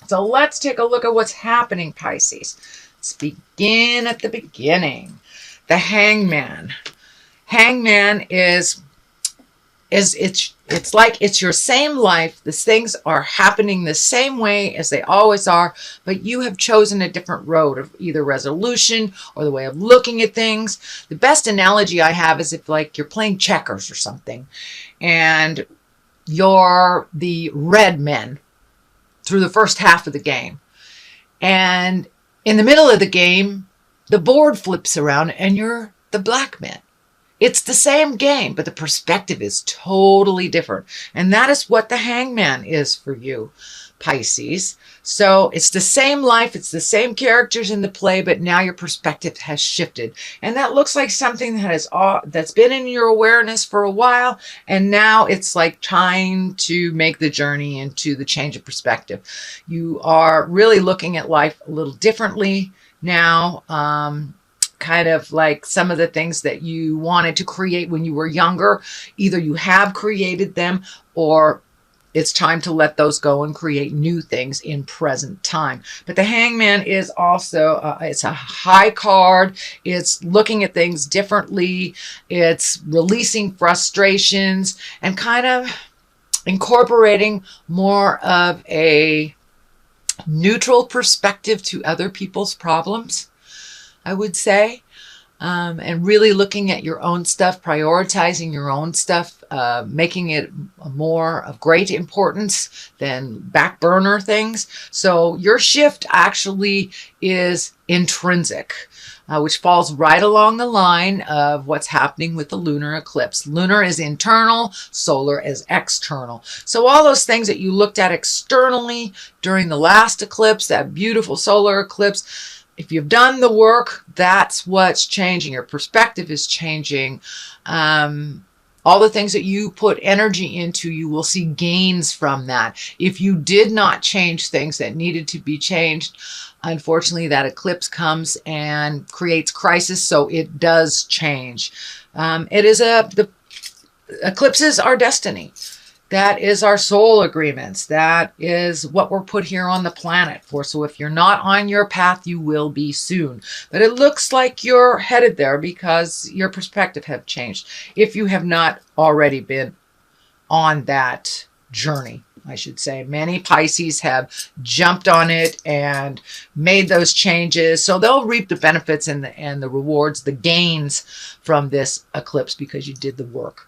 So let's take a look at what's happening, Pisces. Let's begin at the beginning. The Hangman. Hangman is it's like it's your same life. These things are happening the same way as they always are, but you have chosen a different road of either resolution or the way of looking at things. The best analogy I have is if like you're playing checkers or something, and you're the red men through the first half of the game. And in the middle of the game, the board flips around and you're the black men. It's the same game, but the perspective is totally different. And that is what the Hangman is for you, Pisces. So it's the same life, it's the same characters in the play, but now your perspective has shifted. And that looks like something that's been in your awareness for a while, and now it's like trying to make the journey into the change of perspective. You are really looking at life a little differently now. Kind of like some of the things that you wanted to create when you were younger, either you have created them or it's time to let those go and create new things in present time. But the Hangman is also, it's a high card. It's looking at things differently. It's releasing frustrations and kind of incorporating more of a neutral perspective to other people's problems, I would say, and really looking at your own stuff, prioritizing your own stuff, making it more of great importance than back burner things. So your shift actually is intrinsic, which falls right along the line of what's happening with the lunar eclipse. Lunar is internal, solar is external. So all those things that you looked at externally during the last eclipse, that beautiful solar eclipse, if you've done the work, that's what's changing. Your perspective is changing. All the things that you put energy into, you will see gains from that. If you did not change things that needed to be changed, unfortunately, that eclipse comes and creates crisis, so it does change. The eclipses are destiny. That is our soul agreements. That is what we're put here on the planet for. So if you're not on your path, you will be soon. But it looks like you're headed there because your perspective have changed. If you have not already been on that journey, I should say. Many Pisces have jumped on it and made those changes. So they'll reap the benefits and the rewards, the gains from this eclipse because you did the work.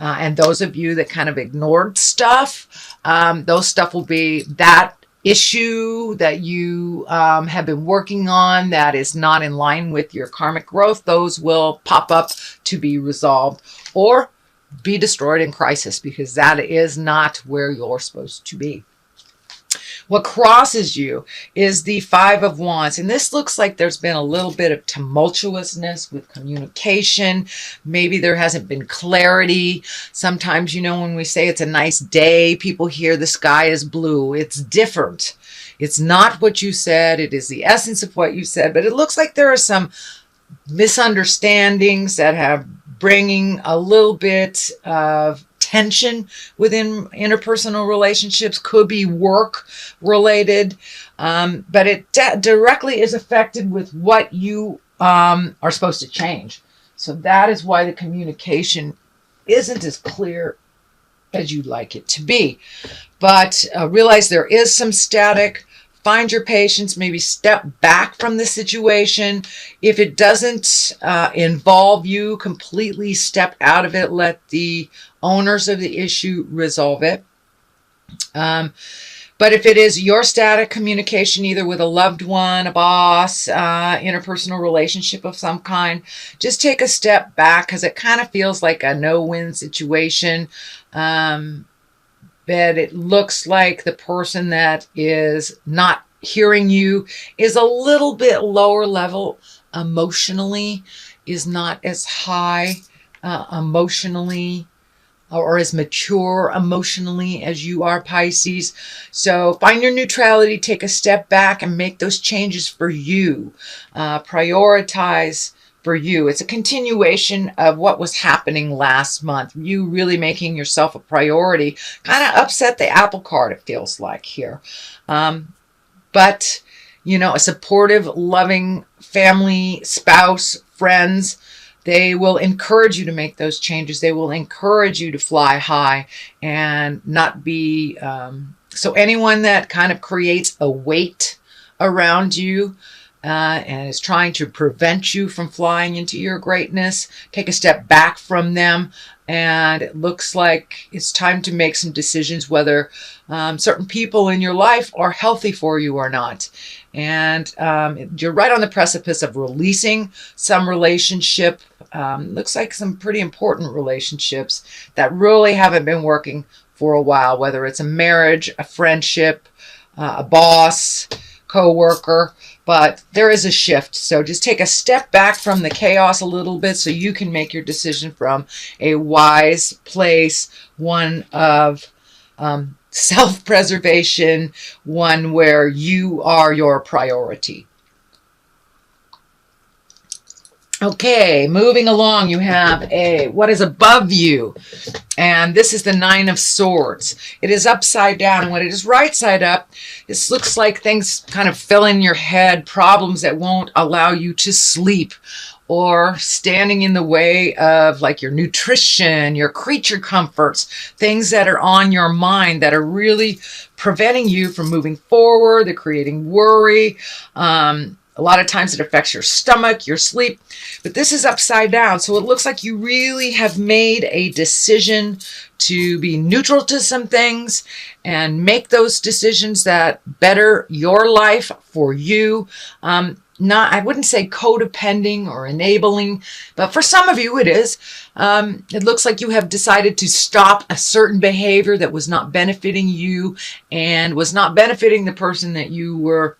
And those of you that kind of ignored stuff, those stuff will be that issue that you have been working on that is not in line with your karmic growth. Those will pop up to be resolved or be destroyed in crisis because that is not where you're supposed to be. What crosses you is the Five of Wands. And this looks like there's been a little bit of tumultuousness with communication. Maybe there hasn't been clarity. Sometimes, you know, when we say it's a nice day, people hear the sky is blue. It's different. It's not what you said. It is the essence of what you said. But it looks like there are some misunderstandings that have bringing a little bit of tension within interpersonal relationships. Could be work related, but it directly is affected with what you are supposed to change. So that is why the communication isn't as clear as you'd like it to be. But realize there is some static. Find your patience, maybe step back from the situation. If it doesn't involve you, completely step out of it. Let the owners of the issue resolve it. But if it is your static communication, either with a loved one, a boss, interpersonal relationship of some kind, just take a step back because it kind of feels like a no-win situation. But it looks like the person that is not hearing you is a little bit lower level emotionally, is not as high emotionally or as mature emotionally as you are, Pisces. So find your neutrality, take a step back and make those changes for you. Prioritize for you. It's a continuation of what was happening last month. You really making yourself a priority. Kind of upset the apple cart, it feels like here. But, you know, a supportive, loving family, spouse, friends, they will encourage you to make those changes. They will encourage you to fly high and not be... so anyone that kind of creates a weight around you and is trying to prevent you from flying into your greatness, take a step back from them. And it looks like it's time to make some decisions whether certain people in your life are healthy for you or not. And you're right on the precipice of releasing some relationship. Looks like some pretty important relationships that really haven't been working for a while, whether it's a marriage, a friendship, a boss, co-worker. But there is a shift. So just take a step back from the chaos a little bit so you can make your decision from a wise place, one of self-preservation, one where you are your priority. Okay, moving along, you have what is above you. And this is the Nine of Swords. It is upside down. When it is right side up, this looks like things kind of fill in your head, problems that won't allow you to sleep, or standing in the way of like your nutrition, your creature comforts, things that are on your mind that are really preventing you from moving forward. They're creating worry. A lot of times it affects your stomach, your sleep, but this is upside down. So it looks like you really have made a decision to be neutral to some things and make those decisions that better your life for you. I wouldn't say codepending or enabling, but for some of you it is. It looks like you have decided to stop a certain behavior that was not benefiting you and was not benefiting the person that you were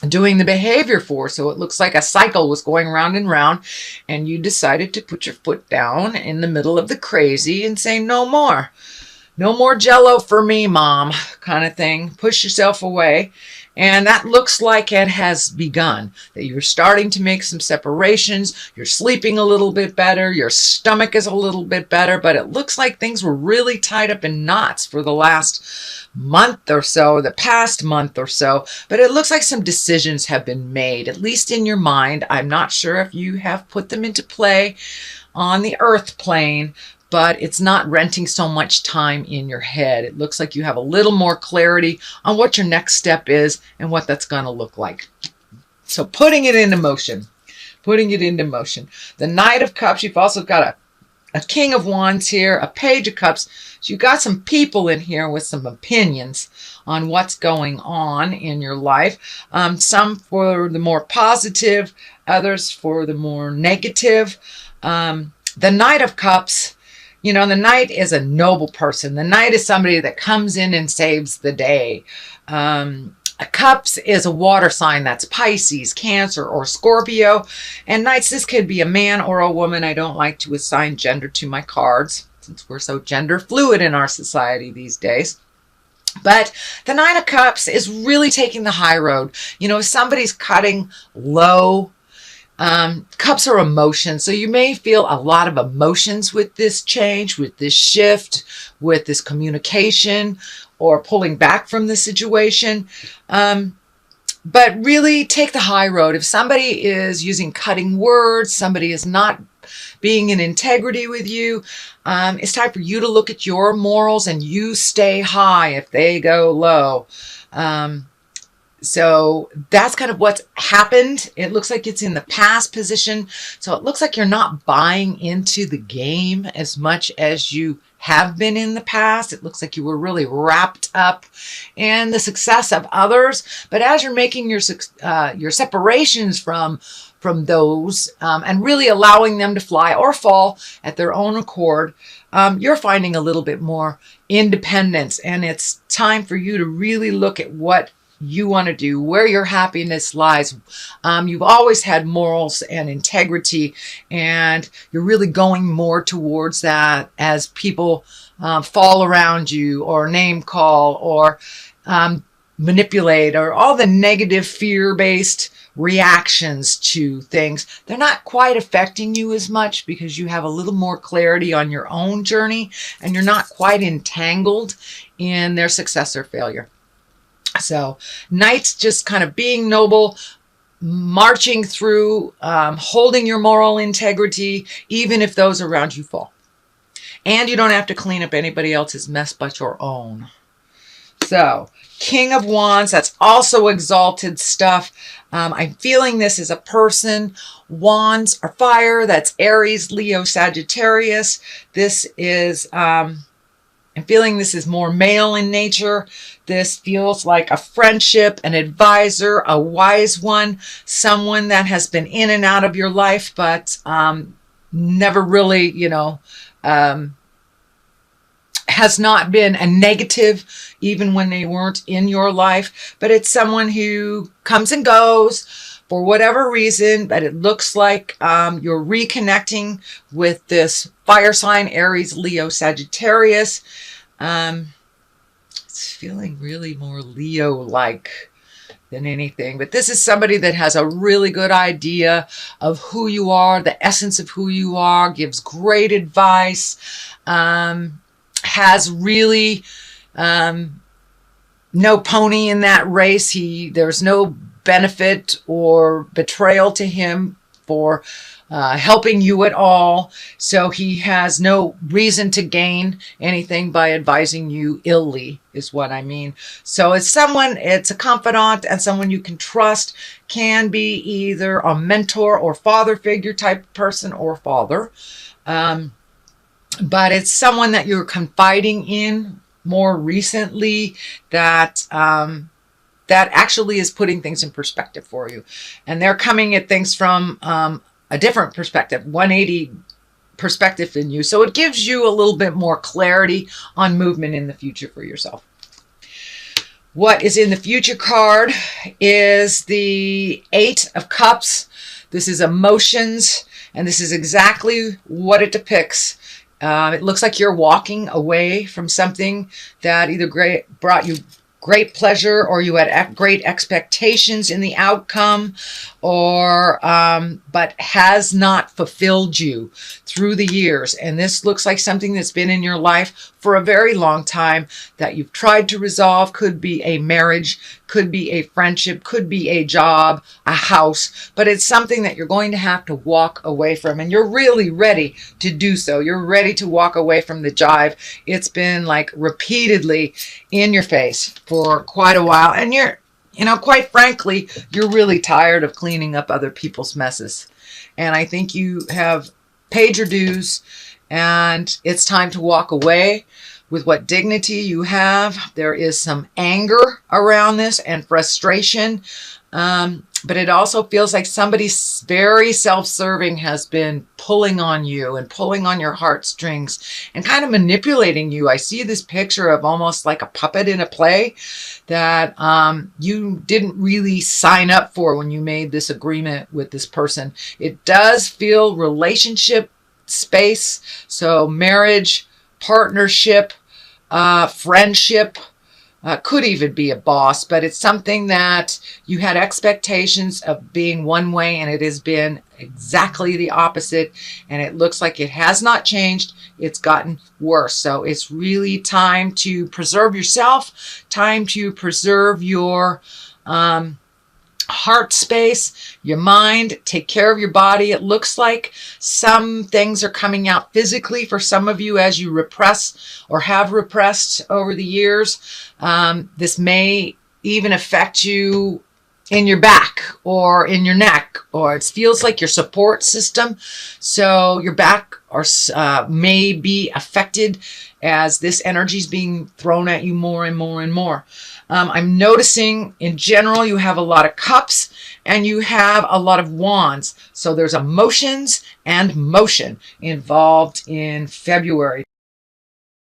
doing the behavior for. So it looks like a cycle was going round and round, and you decided to put your foot down in the middle of the crazy and say, no more. No more Jello for me, Mom, kind of thing. Push yourself away. And that looks like it has begun, that you're starting to make some separations. You're sleeping a little bit better. Your stomach is a little bit better, but it looks like things were really tied up in knots for the last month or so, the past month or so. But it looks like some decisions have been made, at least in your mind. I'm not sure if you have put them into play on the earth plane, but it's not renting so much time in your head. It looks like you have a little more clarity on what your next step is and what that's going to look like. So putting it into motion, The Knight of Cups, you've also got a King of Wands here, a Page of Cups. So you've got some people in here with some opinions on what's going on in your life. Some for the more positive, others for the more negative. The Knight of Cups, you know, the Knight is a noble person. The Knight is somebody that comes in and saves the day. A Cups is a water sign. That's Pisces, Cancer, or Scorpio. And Knights, this could be a man or a woman. I don't like to assign gender to my cards since we're so gender fluid in our society these days. But the Nine of Cups is really taking the high road. You know, if somebody's cutting low, cups are emotions. So you may feel a lot of emotions with this change, with this shift, with this communication, or pulling back from the situation. But really take the high road. If somebody is using cutting words, somebody is not being in integrity with you, it's time for you to look at your morals and you stay high if they go low. So that's kind of what's happened. It looks like it's in the past position. So it looks like you're not buying into the game as much as you have been in the past. It looks like you were really wrapped up in the success of others. But as you're making your separations from those and really allowing them to fly or fall at their own accord, you're finding a little bit more independence. And it's time for you to really look at what you want to do, where your happiness lies. You've always had morals and integrity, and you're really going more towards that as people fall around you or name call or manipulate, or all the negative fear-based reactions to things. They're not quite affecting you as much because you have a little more clarity on your own journey and you're not quite entangled in their success or failure. So Knight's just kind of being noble, marching through, holding your moral integrity, even if those around you fall. And you don't have to clean up anybody else's mess but your own. So, King of Wands, that's also exalted stuff. I'm feeling this is a person. Wands are fire. That's Aries, Leo, Sagittarius. This is, I'm feeling this is more male in nature. This feels like a friendship, an advisor, a wise one, someone that has been in and out of your life, but never really, has not been a negative, even when they weren't in your life. But it's someone who comes and goes for whatever reason, but it looks like you're reconnecting with this fire sign, Aries, Leo, Sagittarius. It's feeling really more Leo-like than anything. But this is somebody that has a really good idea of who you are, the essence of who you are, gives great advice, has really no pony in that race. There's no benefit or betrayal to him for helping you at all. So he has no reason to gain anything by advising you illy, is what I mean. So it's a confidant and someone you can trust. Can be either a mentor or father figure type person or father. But it's someone that you're confiding in more recently that actually is putting things in perspective for you. And they're coming at things from a different perspective, 180 perspective than you. So it gives you a little bit more clarity on movement in the future for yourself. What is in the future card is the 8 of Cups. This is emotions, and this is exactly what it depicts. It looks like you're walking away from something that either brought you great pleasure, or you had great expectations in the outcome, or but has not fulfilled you through the years. And this looks like something that's been in your life for a very long time that you've tried to resolve. Could be a marriage, could be a friendship, could be a job, a house, but it's something that you're going to have to walk away from, and you're really ready to do so. You're ready to walk away from the jive. It's been like repeatedly in your face for quite a while, and you're, quite frankly, you're really tired of cleaning up other people's messes. And I think you have paid your dues, and it's time to walk away with what dignity you have. There is some anger around this and frustration, but it also feels like somebody very self-serving has been pulling on you and pulling on your heartstrings and kind of manipulating you. I see this picture of almost like a puppet in a play that you didn't really sign up for when you made this agreement with this person. It does feel relationship space, so marriage, partnership, friendship, could even be a boss, but it's something that you had expectations of being one way, and it has been exactly the opposite. And it looks like it has not changed. It's gotten worse. So it's really time to preserve yourself, time to preserve your heart space, your mind, take care of your body. It looks like some things are coming out physically for some of you as you repress or have repressed over the years. This may even affect you in your back or in your neck, or it feels like your support system. So your back may be affected as this energy is being thrown at you more and more and more. I'm noticing in general you have a lot of cups and you have a lot of wands. So there's emotions and motion involved in February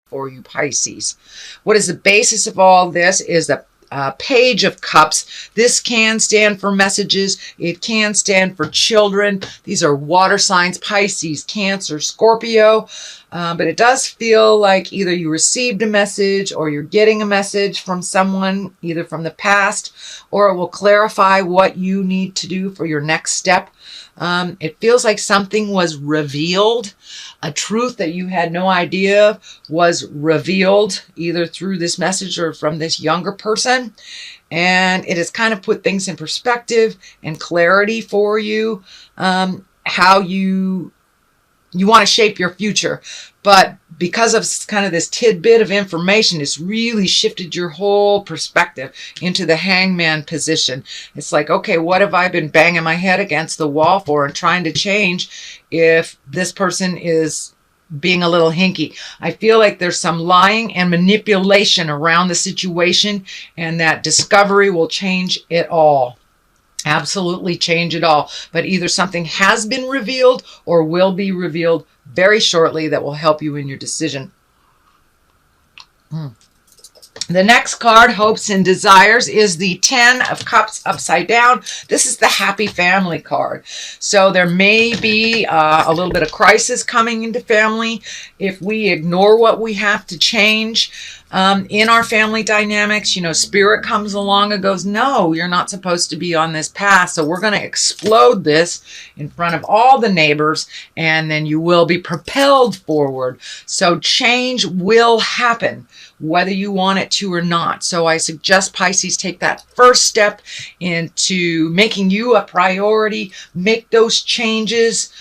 for you Pisces. What is the basis of all this is the Page of Cups. This can stand for messages. It can stand for children. These are water signs: Pisces, Cancer, Scorpio. But it does feel like either you received a message or you're getting a message from someone, either from the past, or it will clarify what you need to do for your next step. It feels like something was revealed. A truth that you had no idea was revealed either through this message or from this younger person. person, and it has kind of put things in perspective and clarity for you, how you want to shape your future. But because of kind of this tidbit of information, it's really shifted your whole perspective into the hangman position. It's like, okay, what have I been banging my head against the wall for and trying to change if this person is being a little hinky? I feel like there's some lying and manipulation around the situation, and that discovery will change it all. Absolutely change it all. But either something has been revealed or will be revealed very shortly that will help you in your decision. The next card, Hopes and Desires, is the 10 of Cups upside down. This is the happy family card. So there may be a little bit of crisis coming into family if we ignore what we have to change in our family dynamics. You know, spirit comes along and goes, no, you're not supposed to be on this path. So we're going to explode this in front of all the neighbors, and then you will be propelled forward. So change will happen, whether you want it to or not. So I suggest Pisces take that first step into making you a priority, make those changes.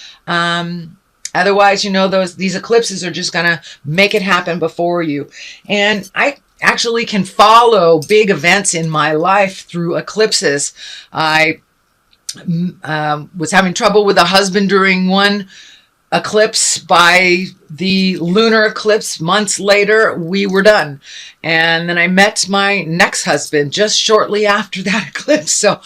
Otherwise, you know, these eclipses are just going to make it happen before you. And I actually can follow big events in my life through eclipses. I was having trouble with a husband during one eclipse. By the lunar eclipse, months later, we were done. And then I met my next husband just shortly after that eclipse. So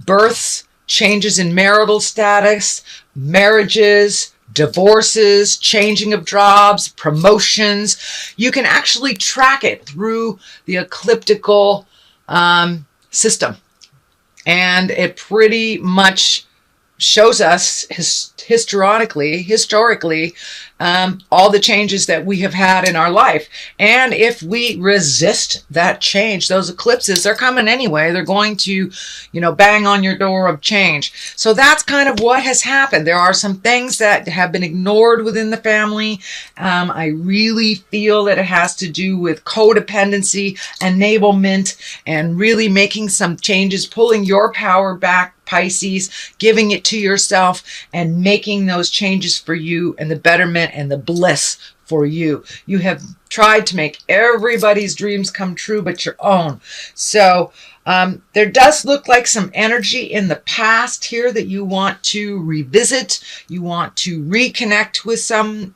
births, changes in marital status, marriages, divorces, changing of jobs, promotions. You can actually track it through the ecliptical system. And it pretty much shows us historically, all the changes that we have had in our life. And if we resist that change, those eclipses, they're coming anyway. They're going to, you know, bang on your door of change. So that's kind of what has happened. There are some things that have been ignored within the family. I really feel that it has to do with codependency, enablement, and really making some changes, pulling your power back, Pisces, giving it to yourself and making those changes for you and the betterment and the bliss for you. You have tried to make everybody's dreams come true but your own. So there does look like some energy in the past here that you want to revisit. You want to reconnect with someone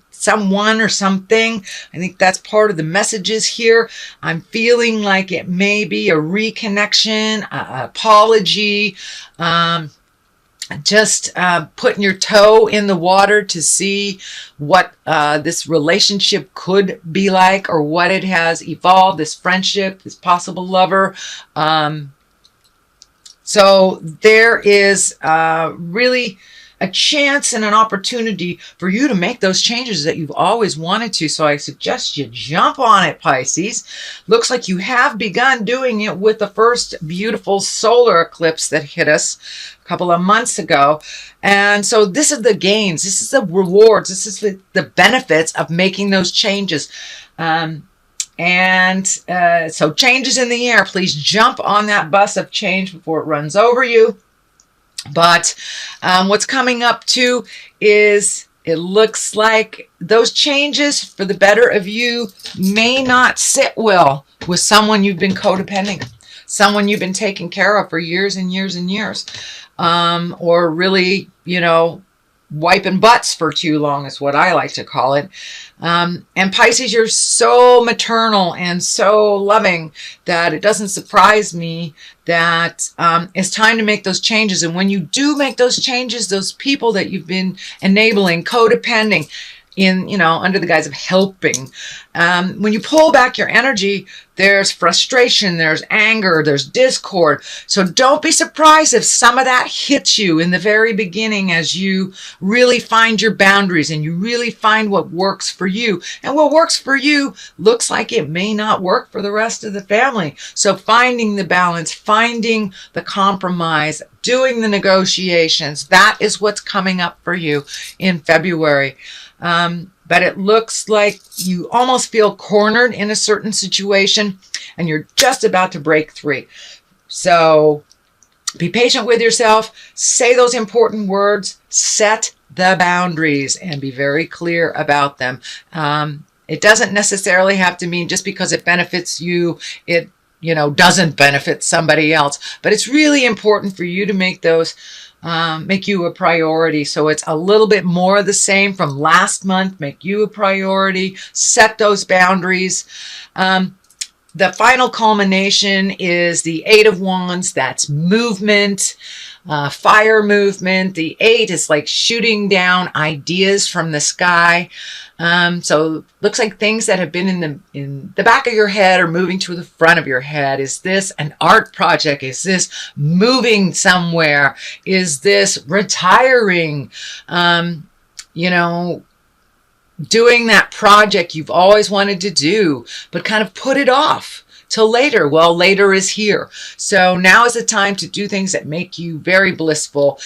or something. I think that's part of the messages here. I'm feeling like it may be a reconnection, a apology, just putting your toe in the water to see what this relationship could be like, or what it has evolved, this friendship, this possible lover. So there is really a chance and an opportunity for you to make those changes that you've always wanted to. So I suggest you jump on it, Pisces. Looks like you have begun doing it with the first beautiful solar eclipse that hit us a couple of months ago. And so this is the gains. This is the rewards. This is the benefits of making those changes. So changes in the air. Please jump on that bus of change before it runs over you. But what's coming up too is it looks like those changes for the better of you may not sit well with someone you've been codependent, someone you've been taking care of for years and years and years, or really, you know, wiping butts for too long is what I like to call it. And Pisces, you're so maternal and so loving that it doesn't surprise me that it's time to make those changes. And when you do make those changes, those people that you've been enabling, codepending, in, you know, under the guise of helping. When you pull back your energy, there's frustration, there's anger, there's discord. So don't be surprised if some of that hits you in the very beginning as you really find your boundaries and you really find what works for you. And what works for you looks like it may not work for the rest of the family. So finding the balance, finding the compromise, doing the negotiations, that is what's coming up for you in February. but it looks like you almost feel cornered in a certain situation and you're just about to break free. So be patient with yourself, say those important words, set the boundaries, and be very clear about them. It doesn't necessarily have to mean just because it benefits you, it doesn't benefit somebody else. But it's really important for you to make those make you a priority. So it's a little bit more of the same from last month. Make you a priority. Set those boundaries. The final culmination is the Eight of Wands. That's movement, fire movement. The 8 is like shooting down ideas from the sky. So looks like things that have been in the back of your head are moving to the front of your head. Is this an art project? Is this moving somewhere? Is this retiring? Doing that project you've always wanted to do, but kind of put it off till later. Well, later is here. So now is the time to do things that make you very blissful.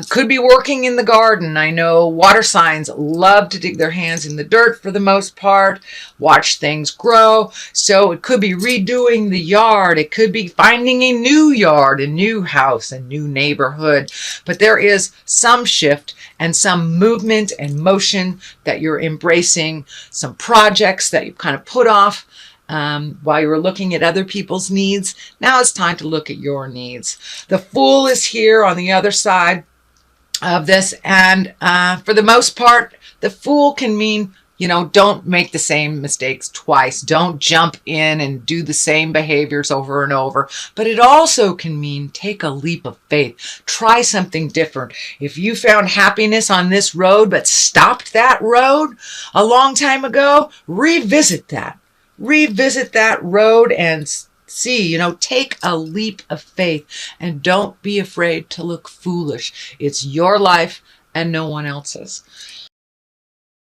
Could be working in the garden. I know water signs love to dig their hands in the dirt for the most part, watch things grow. So it could be redoing the yard. It could be finding a new yard, a new house, a new neighborhood. But there is some shift and some movement and motion that you're embracing, some projects that you've kind of put off while you were looking at other people's needs. Now it's time to look at your needs. The Fool is here on the other side of this, and for the most part, the Fool can mean, don't make the same mistakes twice. Don't jump in and do the same behaviors over and over. But it also can mean take a leap of faith. Try something different. If you found happiness on this road but stopped that road a long time ago, revisit that. Revisit that road and see, take a leap of faith and don't be afraid to look foolish. It's your life and no one else's.